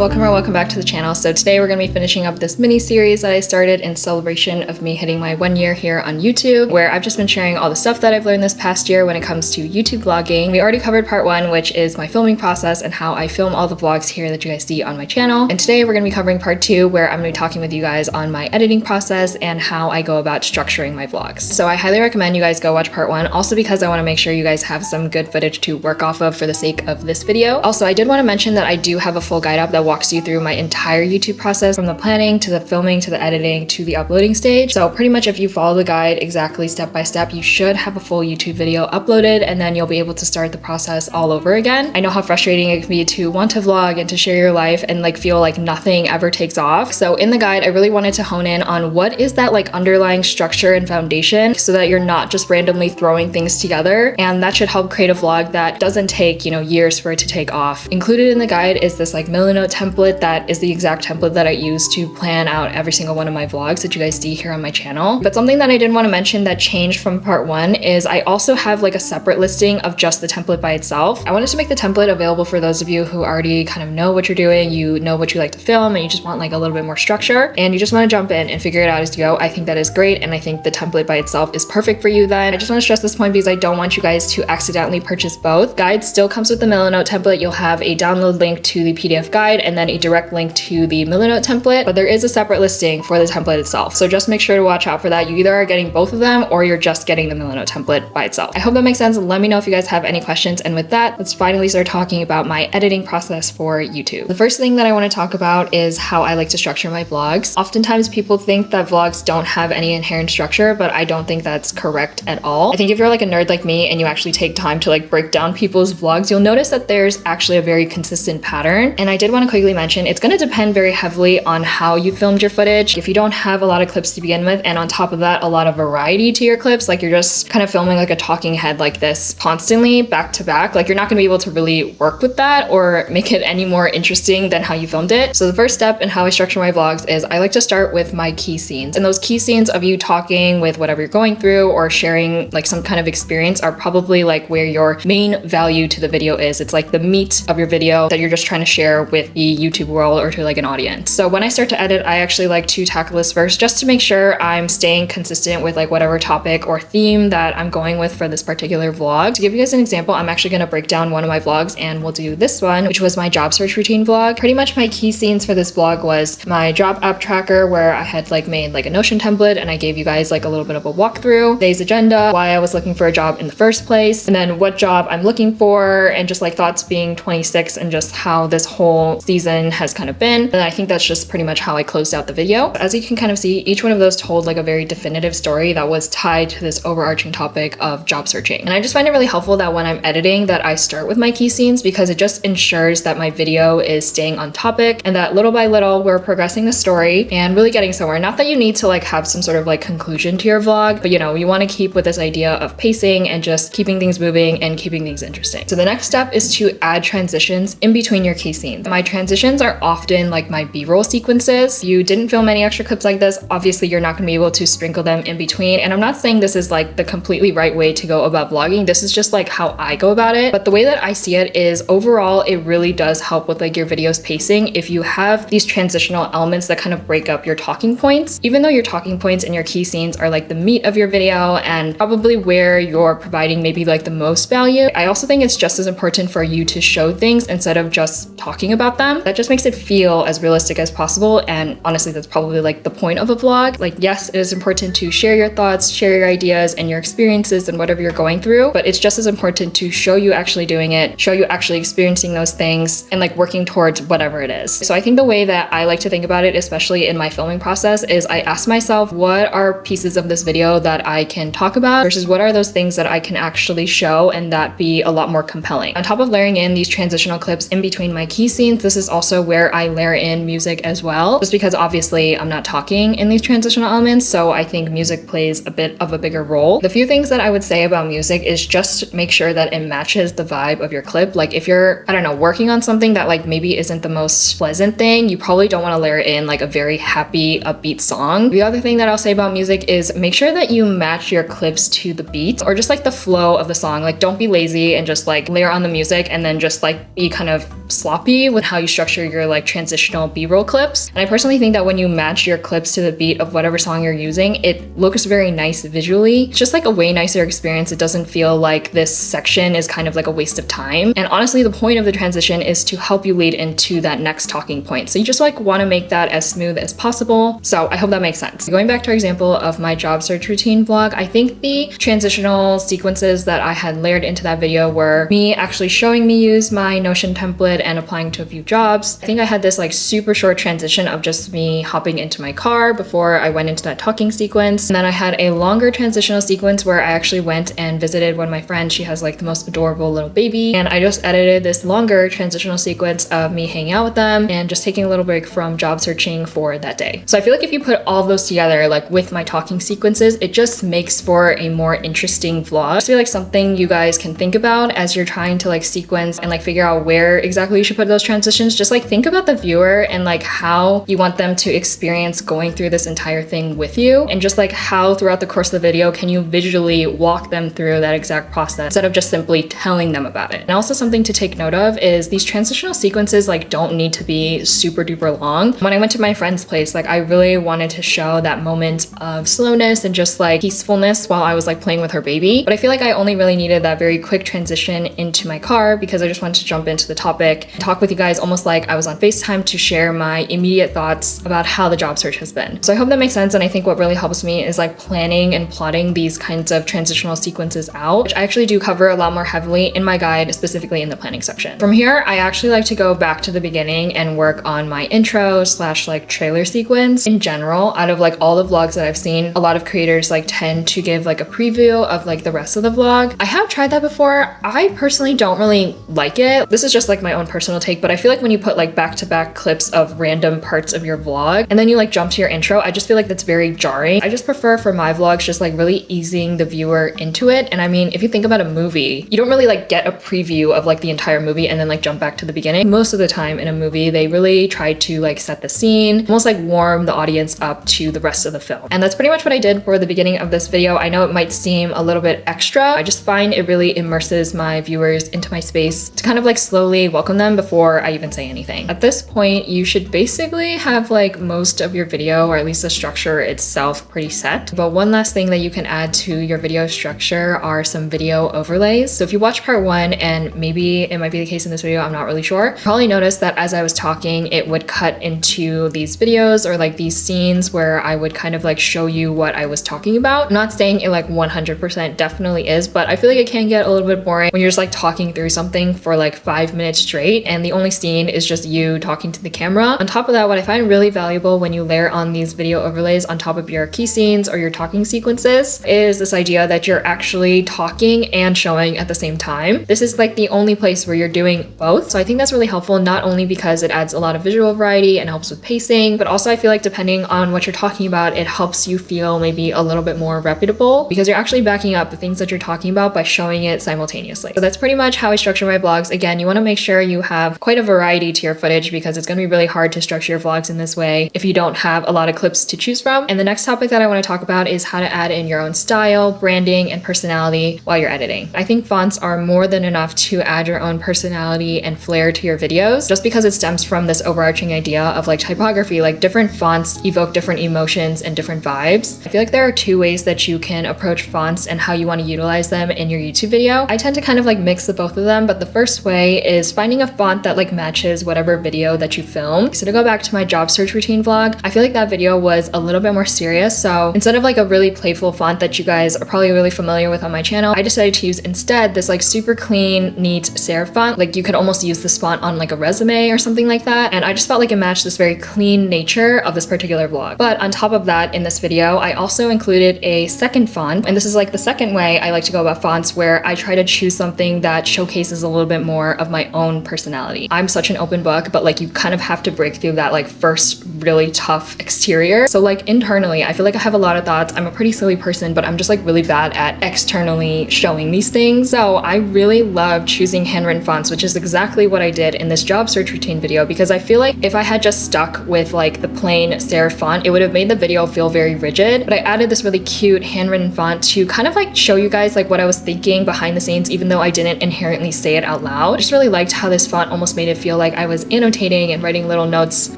welcome or welcome back to the channel. So today we're going to be finishing up this mini series that I started in celebration of me hitting my 1 year here on YouTube, where I've just been sharing all the stuff that I've learned this past year when it comes to YouTube vlogging. We already covered part 1, which is my filming process and how I film all the vlogs here that you guys see on my channel. And today we're going to be covering part 2, where I'm going to be talking with you guys on my editing process and how I go about structuring my vlogs. So I highly recommend you guys go watch part 1, also because I want to make sure you guys have some good footage to work off of for the sake of this video. Also, I did want to mention that I do have a full guide up that walks you through my entire YouTube process, from the planning to the filming to the editing to the uploading stage. So pretty much if you follow the guide exactly step by step, you should have a full YouTube video uploaded, and then you'll be able to start the process all over again. I know how frustrating it can be to want to vlog and to share your life and feel like nothing ever takes off. So in the guide, I really wanted to hone in on what is that underlying structure and foundation, so that you're not just randomly throwing things together, and that should help create a vlog that doesn't take years for it to take off. Included in the guide is this Milanote template that is the exact template that I use to plan out every single one of my vlogs that you guys see here on my channel. But something that I did want to mention that changed from part 1 is I also have a separate listing of just the template by itself. I wanted to make the template available for those of you who already kind of know what you're doing, you know what you like to film, and you just want a little bit more structure, and you just want to jump in and figure it out as you go. I think that is great, and I think the template by itself is perfect for you then. I just want to stress this point because I don't want you guys to accidentally purchase both. Guide still comes with the Milanote template. You'll have a download link to the PDF guide and then a direct link to the Milanote template, but there is a separate listing for the template itself. So just make sure to watch out for that. You either are getting both of them or you're just getting the Milanote template by itself. I hope that makes sense. Let me know if you guys have any questions. And with that, let's finally start talking about my editing process for YouTube. The first thing that I want to talk about is how I like to structure my vlogs. Oftentimes people think that vlogs don't have any inherent structure, but I don't think that's correct at all. I think if you're a nerd like me and you actually take time to break down people's vlogs, you'll notice that there's actually a very consistent pattern. And I did want to quickly mention, it's going to depend very heavily on how you filmed your footage. If you don't have a lot of clips to begin with, and on top of that, a lot of variety to your clips, you're just kind of filming a talking head like this constantly back to back, you're not going to be able to really work with that or make it any more interesting than how you filmed it. So the first step in how I structure my vlogs is I like to start with my key scenes. And those key scenes of you talking with whatever you're going through or sharing some kind of experience are probably where your main value to the video is. It's the meat of your video that you're just trying to share with the YouTube world or to an audience. So when I start to edit, I actually like to tackle this first just to make sure I'm staying consistent with whatever topic or theme that I'm going with for this particular vlog. To give you guys an example, I'm actually going to break down one of my vlogs, and we'll do this one, which was my job search routine vlog. Pretty much my key scenes for this vlog was my job app tracker, where I had made a Notion template, and I gave you guys a little bit of a walkthrough, today's agenda, why I was looking for a job in the first place, and then what job I'm looking for, and just thoughts being 26 and just how this whole season has kind of been. And I think that's just pretty much how I closed out the video. As you can kind of see, each one of those told a very definitive story that was tied to this overarching topic of job searching. And I just find it really helpful that when I'm editing that I start with my key scenes, because it just ensures that my video is staying on topic and that little by little we're progressing the story and really getting somewhere. Not that you need to have some sort of conclusion to your vlog, but you want to keep with this idea of pacing and just keeping things moving and keeping things interesting. So the next step is to add transitions in between your key scenes. My transitions are often my B-roll sequences. You didn't film any extra clips like this, obviously you're not going to be able to sprinkle them in between. And I'm not saying this is the completely right way to go about vlogging. This is just how I go about it. But the way that I see it is overall, it really does help with your video's pacing if you have these transitional elements that kind of break up your talking points. Even though your talking points and your key scenes are the meat of your video and probably where you're providing maybe the most value, I also think it's just as important for you to show things instead of just talking about them. That just makes it feel as realistic as possible. And honestly, that's probably the point of a vlog. Yes, it is important to share your thoughts, share your ideas and your experiences and whatever you're going through, but it's just as important to show you actually doing it, show you actually experiencing those things and working towards whatever it is. So I think the way that I like to think about it, especially in my filming process, is I ask myself, what are pieces of this video that I can talk about versus what are those things that I can actually show and that be a lot more compelling. On top of layering in these transitional clips in between my key scenes, this is also where I layer in music as well, just because obviously I'm not talking in these transitional elements, so I think music plays a bit of a bigger role. The few things that I would say about music is just make sure that it matches the vibe of your clip. If you're, I don't know, working on something that maybe isn't the most pleasant thing, you probably don't want to layer in a very happy, upbeat song. The other thing that I'll say about music is make sure that you match your clips to the beat or just the flow of the song. Don't be lazy and just layer on the music and then just be kind of sloppy with how you structure your like transitional B-roll clips. And I personally think that when you match your clips to the beat of whatever song you're using, it looks very nice visually. It's just like a way nicer experience. It doesn't feel like this section is kind of like a waste of time. And honestly, the point of the transition is to help you lead into that next talking point. So you just like want to make that as smooth as possible. So I hope that makes sense. Going back to our example of my job search routine vlog, I think the transitional sequences that I had layered into that video were me actually showing me use my Notion template and applying to a few jobs. I think I had this like super short transition of just me hopping into my car before I went into that talking sequence. And then I had a longer transitional sequence where I actually went and visited one of my friends. She has like the most adorable little baby. And I just edited this longer transitional sequence of me hanging out with them and just taking a little break from job searching for that day. So I feel like if you put all of those together, like with my talking sequences, it just makes for a more interesting vlog. I feel like something you guys can think about as you're trying to like sequence and like figure out where exactly you should put those transitions. Just like think about the viewer and like how you want them to experience going through this entire thing with you, and just like how throughout the course of the video can you visually walk them through that exact process instead of just simply telling them about it. And also something to take note of is these transitional sequences like don't need to be super duper long. When I went to my friend's place, like I really wanted to show that moment of slowness and just like peacefulness while I was like playing with her baby. But I feel like I only really needed that very quick transition into my car because I just wanted to jump into the topic and talk with you guys almost like I was on FaceTime to share my immediate thoughts about how the job search has been. So I hope that makes sense. And I think what really helps me is like planning and plotting these kinds of transitional sequences out, which I actually do cover a lot more heavily in my guide, specifically in the planning section. From here, I actually like to go back to the beginning and work on my intro slash like trailer sequence. In general, out of like all the vlogs that I've seen, a lot of creators like tend to give like a preview of like the rest of the vlog. I have tried that before. I personally don't really like it. This is just like my own personal take, but I feel like when you put like back-to-back clips of random parts of your vlog and then you like jump to your intro, I just feel like that's very jarring. I just prefer for my vlogs just like really easing the viewer into it. And I mean, if you think about a movie, you don't really like get a preview of like the entire movie and then like jump back to the beginning. Most of the time in a movie, they really try to like set the scene, almost like warm the audience up to the rest of the film. And that's pretty much what I did for the beginning of this video. I know it might seem a little bit extra. I just find it really immerses my viewers into my space to kind of like slowly welcome them before I even say anything. At this point, you should basically have like most of your video, or at least the structure itself, pretty set. But one last thing that you can add to your video structure are some video overlays. So if you watch part one, and maybe it might be the case in this video, I'm not really sure, you probably noticed that as I was talking, it would cut into these videos or like these scenes where I would kind of like show you what I was talking about. I'm not saying it like 100% definitely is, but I feel like it can get a little bit boring when you're just like talking through something for like 5 minutes straight and the only scene is just you talking to the camera. On top of that, what I find really valuable when you layer on these video overlays on top of your key scenes or your talking sequences is this idea that you're actually talking and showing at the same time. This is like the only place where you're doing both. So I think that's really helpful, not only because it adds a lot of visual variety and helps with pacing, but also I feel like depending on what you're talking about, it helps you feel maybe a little bit more reputable because you're actually backing up the things that you're talking about by showing it simultaneously. So that's pretty much how I structure my vlogs. Again, you want to make sure you have quite a variety to your footage because it's going to be really hard to structure your vlogs in this way if you don't have a lot of clips to choose from. And the next topic that I want to talk about is how to add in your own style, branding, and personality while you're editing. I think fonts are more than enough to add your own personality and flair to your videos, just because it stems from this overarching idea of like typography, like different fonts evoke different emotions and different vibes. I feel like there are two ways that you can approach fonts and how you want to utilize them in your YouTube video. I tend to kind of like mix the both of them, but the first way is finding a font that like matches whatever video that you filmed. So to go back to my job search routine vlog, I feel like that video was a little bit more serious. So instead of like a really playful font that you guys are probably really familiar with on my channel, I decided to use instead this like super clean, neat serif font. Like you could almost use this font on like a resume or something like that. And I just felt like it matched this very clean nature of this particular vlog. But on top of that, in this video, I also included a second font. And this is like the second way I like to go about fonts, where I try to choose something that showcases a little bit more of my own personality. I'm such an open book, but like you kind of have to break through that like first really tough exterior. So like internally, I feel like I have a lot of thoughts. I'm a pretty silly person, but I'm just like really bad at externally showing these things. So I really love choosing handwritten fonts, which is exactly what I did in this job search routine video, because I feel like if I had just stuck with like the plain serif font, it would have made the video feel very rigid. But I added this really cute handwritten font to kind of like show you guys like what I was thinking behind the scenes, even though I didn't inherently say it out loud. I just really liked how this this font almost made it feel like I was annotating and writing little notes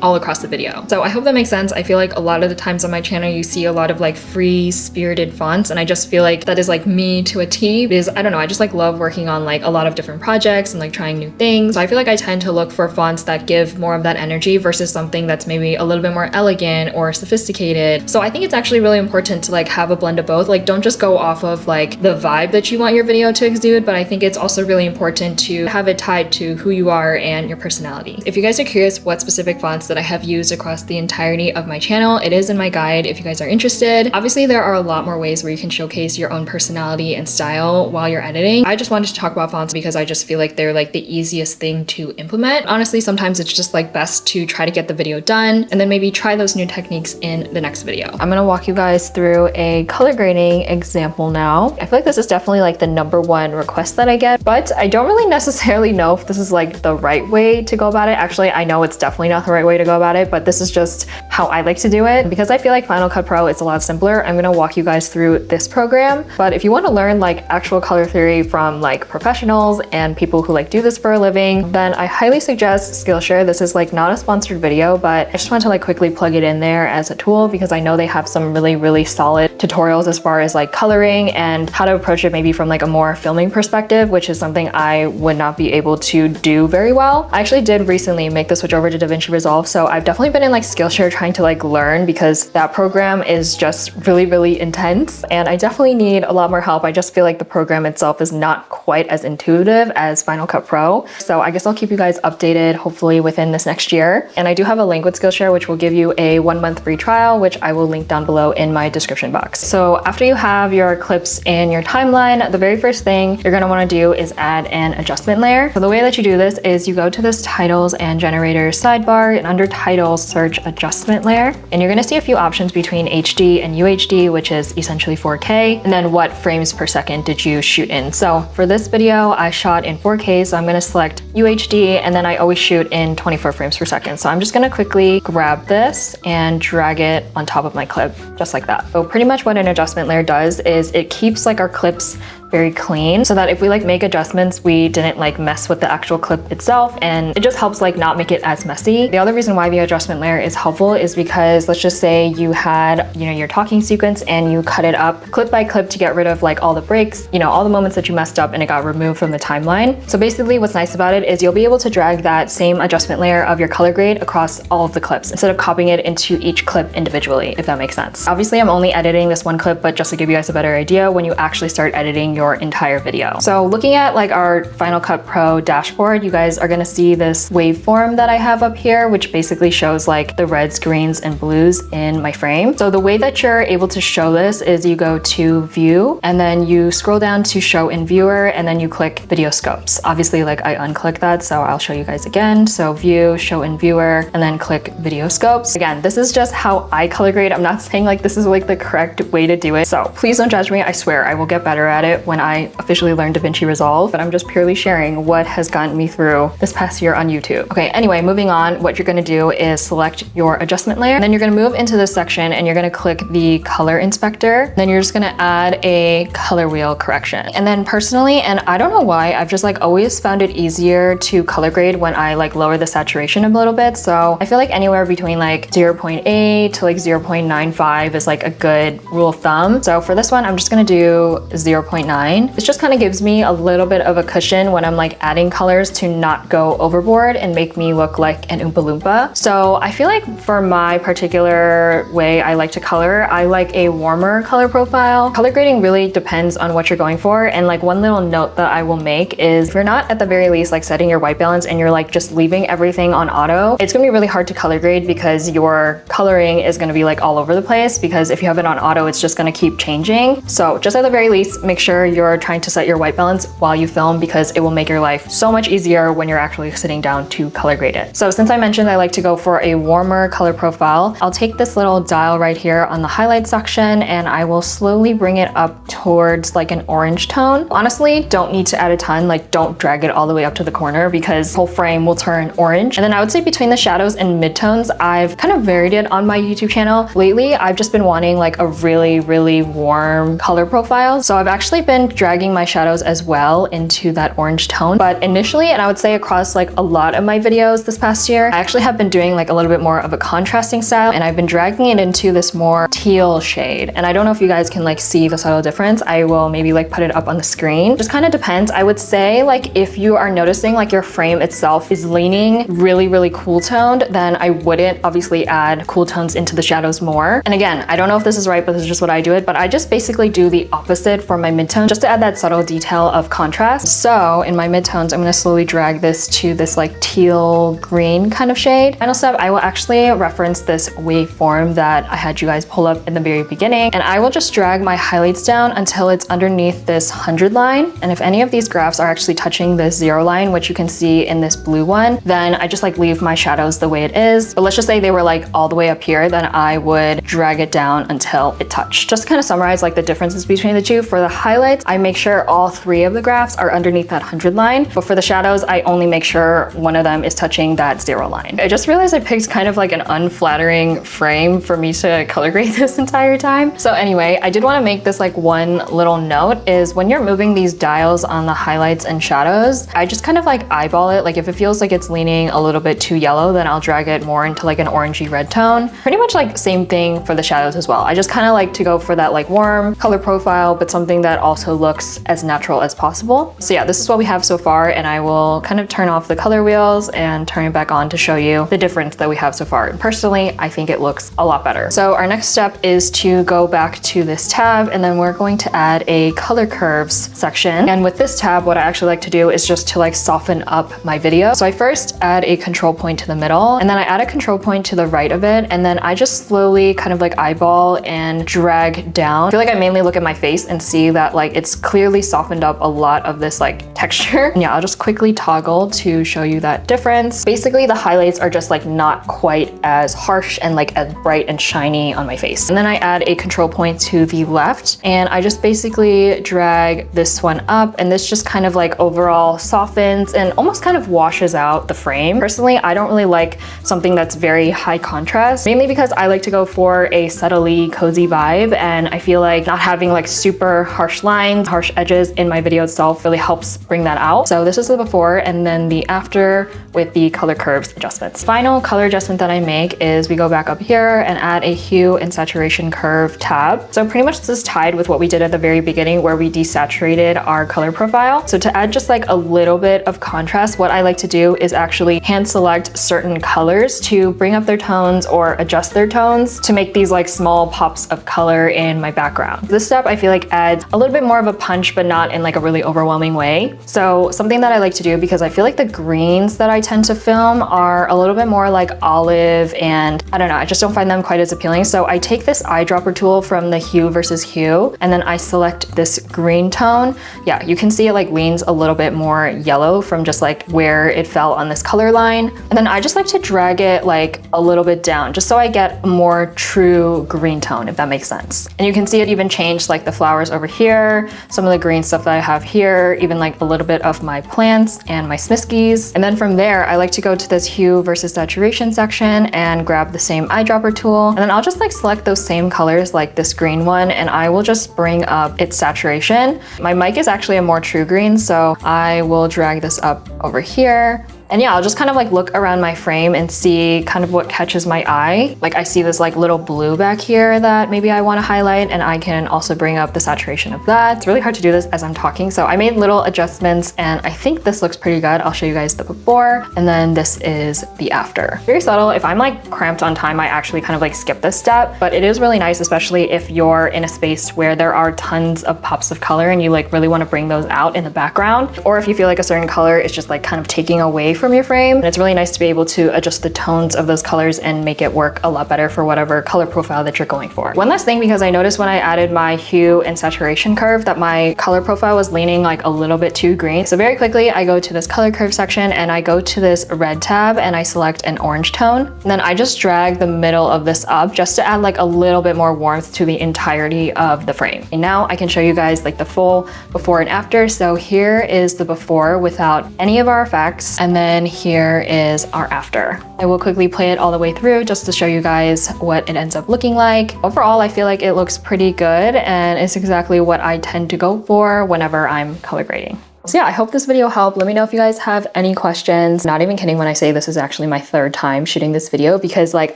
all across the video. So I hope that makes sense. I feel like a lot of the times on my channel you see a lot of like free spirited fonts, and I just feel like that is like me to a T, because I don't know, I just like love working on like a lot of different projects and like trying new things. So I feel like I tend to look for fonts that give more of that energy versus something that's maybe a little bit more elegant or sophisticated. So I think it's actually really important to like have a blend of both. Like don't just go off of like the vibe that you want your video to exude, but I think it's also really important to have it tied to who you are and your personality. If you guys are curious what specific fonts that I have used across the entirety of my channel, it is in my guide if you guys are interested. Obviously there are a lot more ways where you can showcase your own personality and style while you're editing. I just wanted to talk about fonts because I just feel like they're like the easiest thing to implement. Honestly, sometimes it's just like best to try to get the video done and then maybe try those new techniques in the next video. I'm gonna walk you guys through a color grading example now. I feel like this is definitely like the #1 request that I get, but I don't really necessarily know if this is like the right way to go about it. Actually, I know it's definitely not the right way to go about it, but this is just how I like to do it. Because I feel like Final Cut Pro is a lot simpler, I'm gonna walk you guys through this program. But if you want to learn like actual color theory from like professionals and people who like do this for a living, then I highly suggest Skillshare. This is like not a sponsored video, but I just want to like quickly plug it in there as a tool because I know they have some really solid tutorials as far as like coloring and how to approach it maybe from like a more filming perspective, which is something I would not be able to do very well. I actually did recently make the switch over to DaVinci Resolve, so I've definitely been in like Skillshare trying to like learn because that program is just really intense and I definitely need a lot more help. I just feel like the program itself is not quite as intuitive as Final Cut Pro. So I guess I'll keep you guys updated hopefully within this next year. And I do have a link with Skillshare which will give you a 1-month free trial, which I will link down below in my description box. So after you have your clips in your timeline, the very first thing you're gonna wanna do is add an adjustment layer. So the way that you do this is you go to this titles and generators sidebar, and under titles search adjustment layer, and you're gonna see a few options between HD and UHD, which is essentially 4K, and then what frames per second did you shoot in. So for this video I shot in 4K, so I'm gonna select UHD, and then I always shoot in 24 frames per second. So I'm just gonna quickly grab this and drag it on top of my clip, just like that. So pretty much what an adjustment layer does is it keeps like our clips very clean so that if we like make adjustments, we didn't like mess with the actual clip itself, and it just helps like not make it as messy. The other reason why the adjustment layer is helpful is because let's just say you had, you know, your talking sequence and you cut it up clip by clip to get rid of like all the breaks, you know, all the moments that you messed up and it got removed from the timeline. So basically what's nice about it is you'll be able to drag that same adjustment layer of your color grade across all of the clips instead of copying it into each clip individually, if that makes sense. Obviously I'm only editing this one clip, but just to give you guys a better idea when you actually start editing your entire video. So looking at like our Final Cut Pro dashboard, you guys are gonna see this waveform that I have up here, which basically shows like the reds, greens, and blues in my frame. So the way that you're able to show this is you go to view and then you scroll down to show in viewer and then you click video scopes. Obviously like I unclick that, so I'll show you guys again. So view, show in viewer, and then click video scopes. Again, this is just how I color grade. I'm not saying like this is like the correct way to do it. So please don't judge me. I swear I will get better at it when I officially learned DaVinci Resolve, but I'm just purely sharing what has gotten me through this past year on YouTube. Okay, anyway, moving on, what you're gonna do is select your adjustment layer, and then you're gonna move into this section and you're gonna click the color inspector. Then you're just gonna add a color wheel correction. And then personally, and I don't know why, I've just like always found it easier to color grade when I like lower the saturation a little bit. So I feel like anywhere between like 0.8 to like 0.95 is like a good rule of thumb. So for this one, I'm just gonna do 0.9. This just kind of gives me a little bit of a cushion when I'm like adding colors to not go overboard and make me look like an Oompa Loompa. So I feel like for my particular way I like to color, I like a warmer color profile. Color grading really depends on what you're going for, and like one little note that I will make is if you're not at the very least like setting your white balance and you're like just leaving everything on auto, it's gonna be really hard to color grade because your coloring is gonna be like all over the place, because if you have it on auto, it's just gonna keep changing. So just at the very least, make sure you're trying to set your white balance while you film, because it will make your life so much easier when you're actually sitting down to color grade it. So since I mentioned I like to go for a warmer color profile, I'll take this little dial right here on the highlight section and I will slowly bring it up towards like an orange tone. Honestly, don't need to add a ton, like don't drag it all the way up to the corner because the whole frame will turn orange. And then I would say between the shadows and midtones, I've kind of varied it on my YouTube channel. Lately, I've just been wanting like a really warm color profile. So I've actually been been dragging my shadows as well into that orange tone. But initially, and I would say across like a lot of my videos this past year, I actually have been doing like a little bit more of a contrasting style, and I've been dragging it into this more teal shade. And I don't know if you guys can like see the subtle difference. I will maybe like put it up on the screen. Just kind of depends. I would say like if you are noticing like your frame itself is leaning really cool toned, then I wouldn't obviously add cool tones into the shadows more. And again, I don't know if this is right, but this is just what I do it. But I just basically do the opposite for my midtone just to add that subtle detail of contrast. So in my midtones, I'm going to slowly drag this to this like teal green kind of shade. Final step, I will actually reference this waveform that I had you guys pull up in the very beginning, and I will just drag my highlights down until it's underneath this 100 line. And if any of these graphs are actually touching this 0 line, which you can see in this blue one, then I just like leave my shadows the way it is. But let's just say they were like all the way up here, then I would drag it down until it touched. Just to kind of summarize like the differences between the two, for the highlights, I make sure all 3 of the graphs are underneath that 100 line. But for the shadows, I only make sure one of them is touching that 0 line. I just realized I picked kind of like an unflattering frame for me to color grade this entire time. So anyway, I did want to make this like one little note is when you're moving these dials on the highlights and shadows, I just kind of like eyeball it. Like if it feels like it's leaning a little bit too yellow, then I'll drag it more into like an orangey red tone. Pretty much like same thing for the shadows as well. I just kind of like to go for that like warm color profile, but something that also looks as natural as possible. So yeah, this is what we have so far, and I will kind of turn off the color wheels and turn it back on to show you the difference that we have so far. And personally, I think it looks a lot better. So our next step is to go back to this tab, and then we're going to add a color curves section. And with this tab, what I actually like to do is just to like soften up my video. So I first add a control point to the middle, and then I add a control point to the right of it, and then I just slowly kind of like eyeball and drag down. I feel like I mainly look at my face and see that like it's clearly softened up a lot of this like texture. And yeah, I'll just quickly toggle to show you that difference. Basically, the highlights are just like not quite as harsh and like as bright and shiny on my face. And then I add a control point to the left, and I just basically drag this one up, and this just kind of like overall softens and almost kind of washes out the frame. Personally, I don't really like something that's very high contrast, mainly because I like to go for a subtly cozy vibe, and I feel like not having like super harsh lines, harsh edges in my video itself really helps bring that out. So this is the before and then the after with the color curves adjustments. Final color adjustment that I make is we go back up here and add a hue and saturation curve tab. So pretty much this is tied with what we did at the very beginning where we desaturated our color profile. So to add just like a little bit of contrast, what I like to do is actually hand select certain colors to bring up their tones or adjust their tones to make these like small pops of color in my background. This step I feel like adds a little bit more of a punch, but not in like a really overwhelming way. So something that I like to do, because I feel like the greens that I tend to film are a little bit more like olive, and I don't know, I just don't find them quite as appealing. So I take this eyedropper tool from the hue versus hue, and then I select this green tone. Yeah, you can see it like leans a little bit more yellow from just like where it fell on this color line. And then I just like to drag it like a little bit down just so I get a more true green tone, if that makes sense. And you can see it even changed like the flowers over here, some of the green stuff that I have here, even like a little bit of my plants and my smiskies. And then from there, I like to go to this hue versus saturation section and grab the same eyedropper tool. And then I'll just like select those same colors like this green one, and I will just bring up its saturation. My mic is actually a more true green, so I will drag this up over here. And yeah, I'll just kind of like look around my frame and see kind of what catches my eye. Like I see this like little blue back here that maybe I want to highlight, and I can also bring up the saturation of that. It's really hard to do this as I'm talking, so I made little adjustments and I think this looks pretty good. I'll show you guys the before, and then this is the after. Very subtle. If I'm like cramped on time, I actually kind of like skip this step, but it is really nice, especially if you're in a space where there are tons of pops of color and you like really want to bring those out in the background, or if you feel like a certain color is just like kind of taking away from your frame. And it's really nice to be able to adjust the tones of those colors and make it work a lot better for whatever color profile that you're going for. One last thing, because I noticed when I added my hue and saturation curve that my color profile was leaning like a little bit too green. So very quickly, I go to this color curve section and I go to this red tab and I select an orange tone. And then I just drag the middle of this up just to add like a little bit more warmth to the entirety of the frame. And now I can show you guys like the full before and after. So here is the before without any of our effects. And then then here is our after. I will quickly play it all the way through just to show you guys what it ends up looking like. Overall, I feel like it looks pretty good and it's exactly what I tend to go for whenever I'm color grading. So yeah, I hope this video helped. Let me know if you guys have any questions. Not even kidding when I say this is actually my third time shooting this video, because like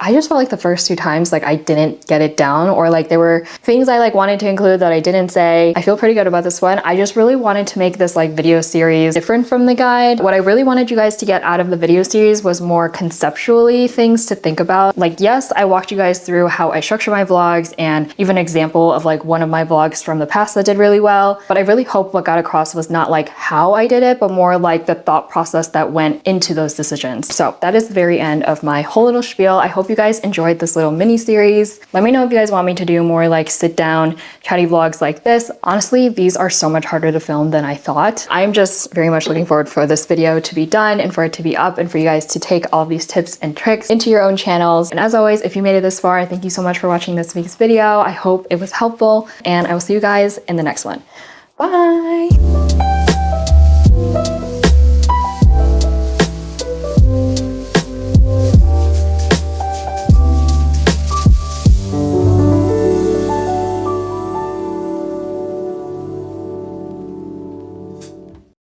I just felt like the first 2 times like I didn't get it down, or like there were things I like wanted to include that I didn't say. I feel pretty good about this one. I just really wanted to make this like video series different from the guide. What I really wanted you guys to get out of the video series was more conceptually things to think about. Like, yes, I walked you guys through how I structure my vlogs and even an example of like one of my vlogs from the past that did really well. But I really hope what got across was not like how I did it, but more like the thought process that went into those decisions. So that is the very end of my whole little spiel. I hope you guys enjoyed this little mini series. Let me know if you guys want me to do more like sit down chatty vlogs like this. Honestly, these are so much harder to film than I thought. I'm just very much looking forward for this video to be done and for it to be up and for you guys to take all these tips and tricks into your own channels. And as always, if you made it this far, thank you so much for watching this week's video. I hope it was helpful and I will see you guys in the next one. Bye!